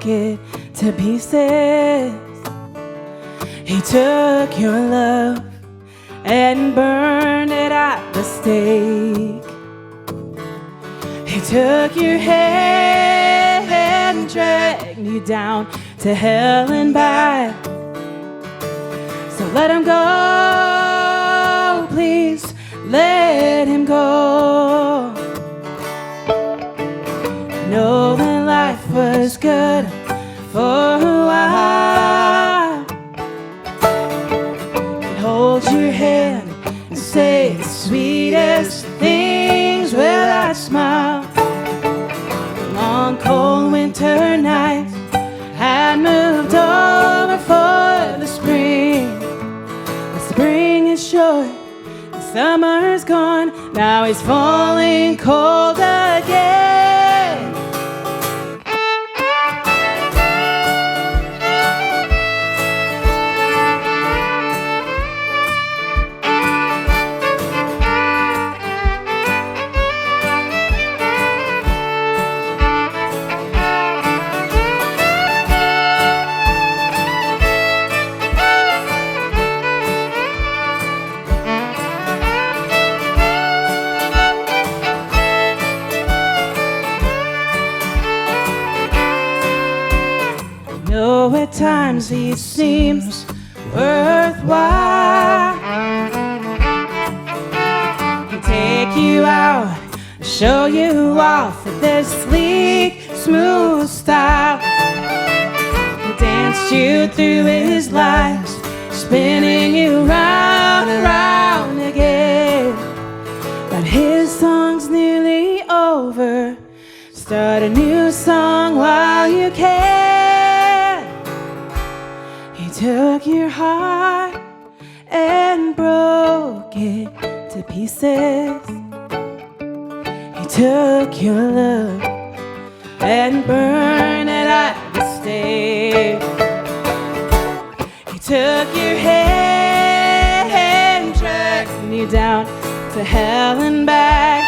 it to pieces. He took your love and burned it at the stake. He took your head and dragged you down to hell and back. So let him go, please, let him go. Know that life was good for a while. He'd hold your hand and say the sweetest things with that smile. The long cold winter nights had moved over for the spring. The spring is short, the summer's gone. Now he's falling cold again. Know at times he seems worthwhile. He'll take you out, show you off with this sleek, smooth style. He danced you through his life, spinning you round and round again. But his song's nearly over. Start a new song while you can. He took your heart and broke it to pieces. He took your love and burned it at the stake. He took your head and dragged you down to hell and back.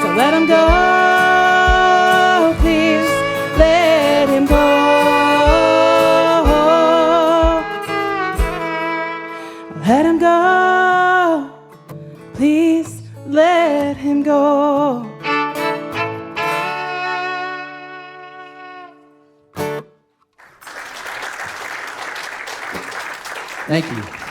So let him go, please, let him go. Let him go, please let him go. Thank you.